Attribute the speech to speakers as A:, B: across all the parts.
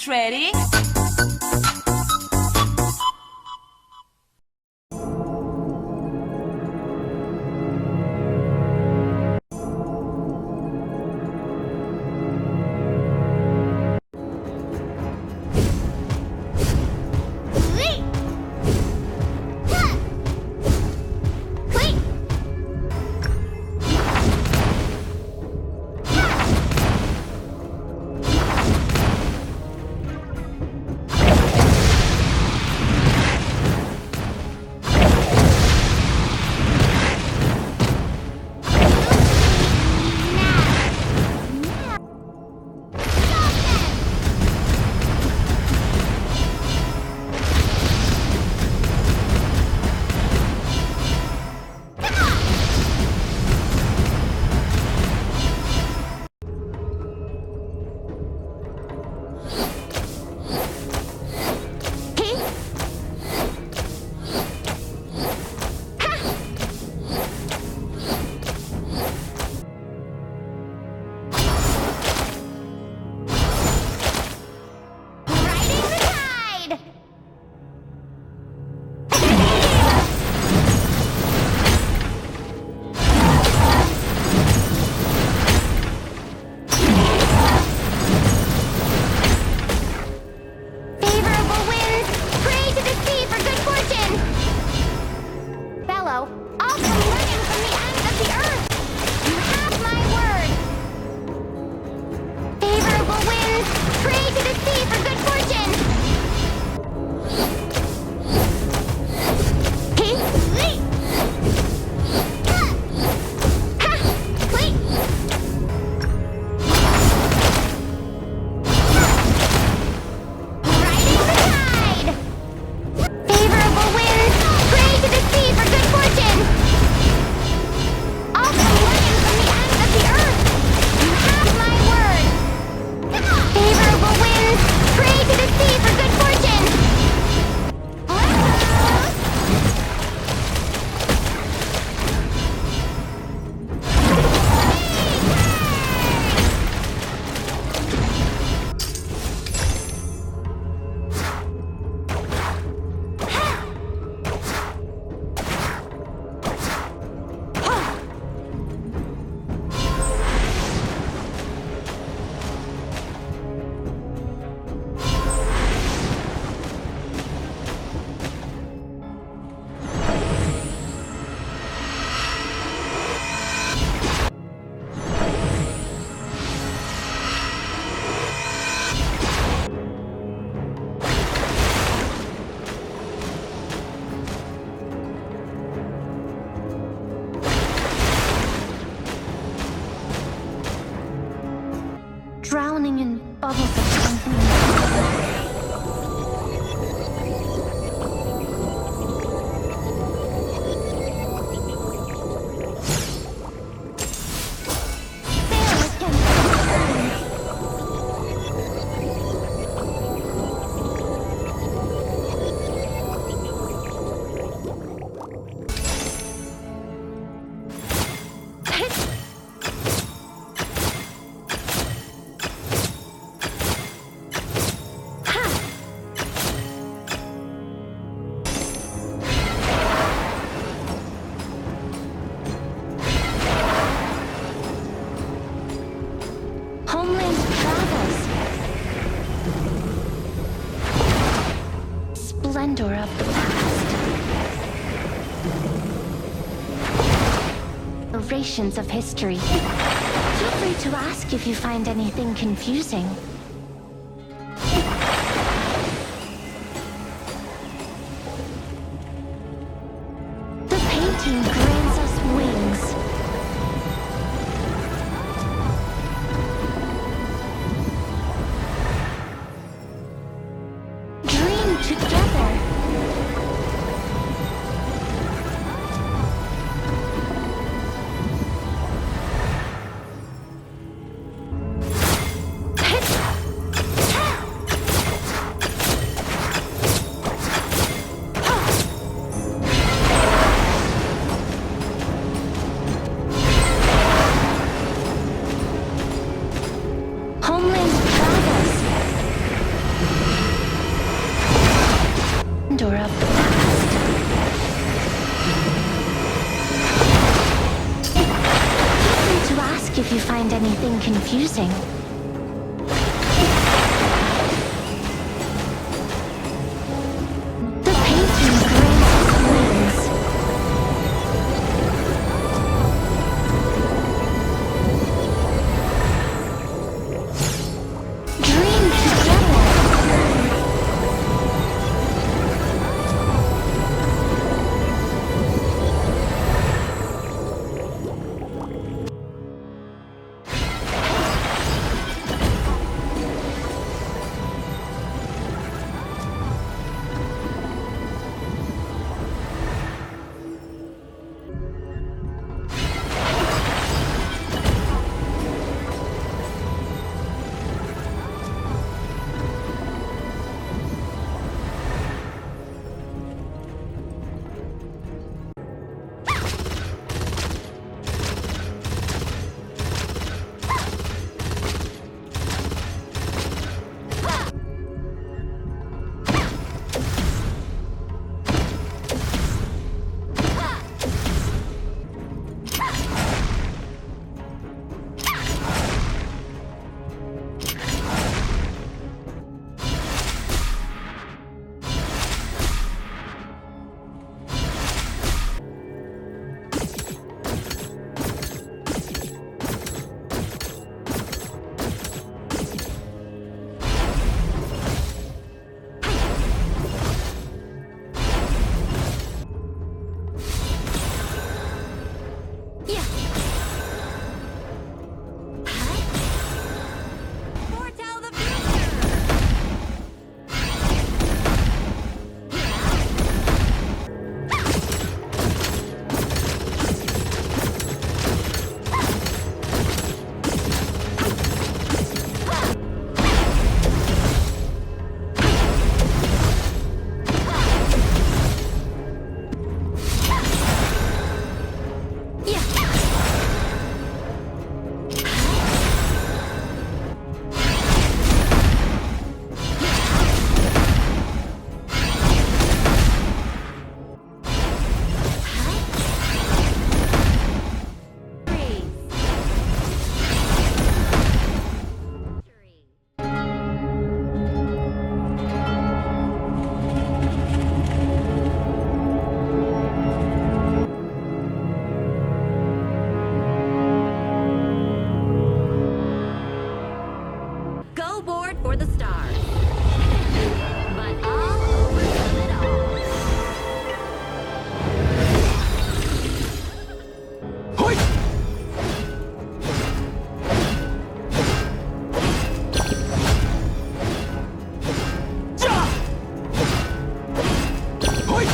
A: ready?
B: Drowning in bubbles of something. Splendor of the past. Narrations of history. Feel free to ask if you find anything confusing. The painting grants us wings. Dream together. Homeland travels. find anything confusing. The painting grants us wings. Dream together.
A: For the stars. But I'll overcome it all.
C: Hoi! Ja! Hoi!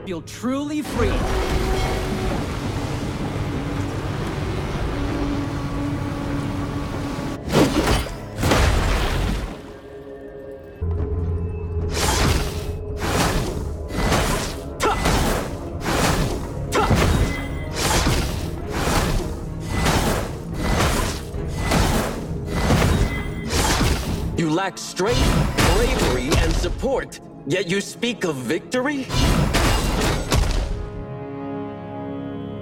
D: Feel truly free.
C: You lack strength, bravery, and support, yet you speak of victory?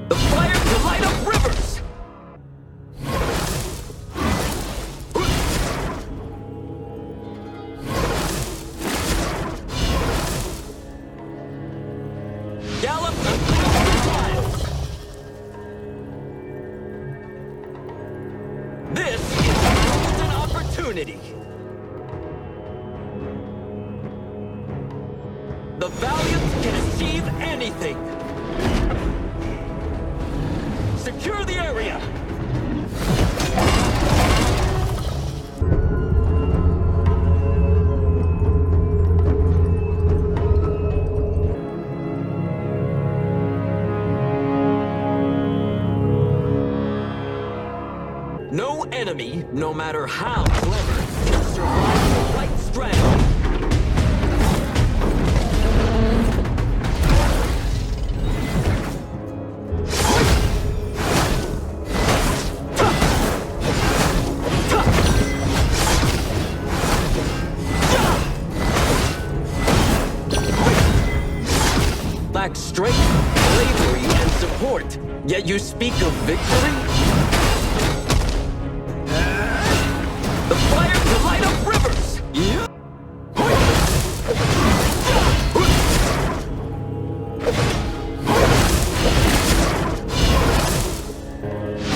C: The fire to light up rivers! Gallop the miles! This is a golden opportunity! The valiant can achieve anything! Secure the area! No enemy, no matter how clever, can survive the right strategy. support, yet you speak of victory? The fire to light up rivers! Yeah.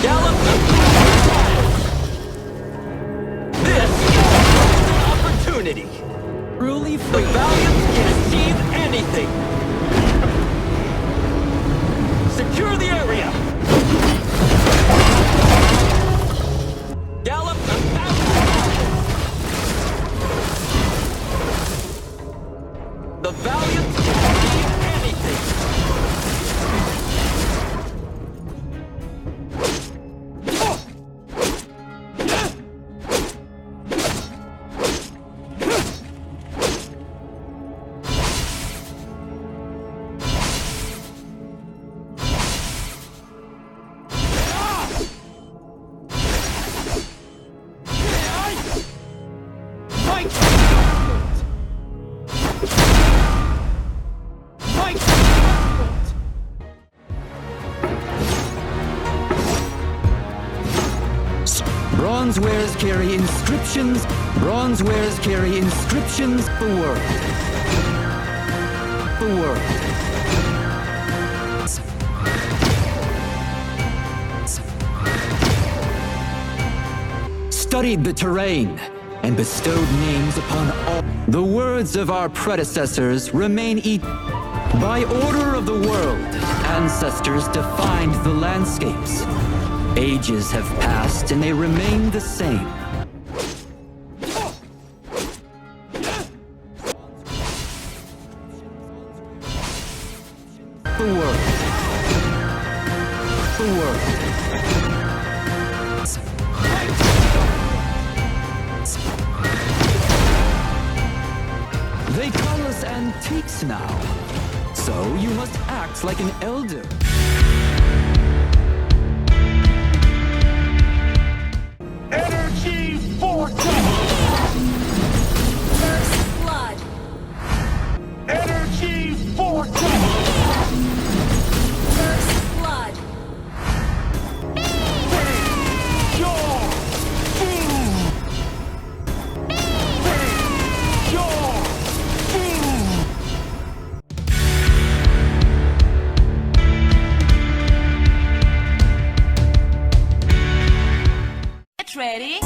C: Gallop! This is an opportunity!
D: Truly
C: The
D: free.
C: valiant can achieve anything! Secure the area! Gallop 1,000 miles! The valiant can achieve anything!
D: Fight! Fight! Bronze wares carry inscriptions. Bronze wares carry inscriptions. The world. The world. Studied the terrain and bestowed names upon all. The words of our predecessors remain by order of the world, ancestors defined the landscapes. Ages have passed and they remain the same. The world. The world. They call us antiques now, so you must act like an elder.
E: Energy Vortex!
A: First blood.
E: Energy Vortex!
A: First blood.
E: Face your doom! Face your doom!
A: Get ready.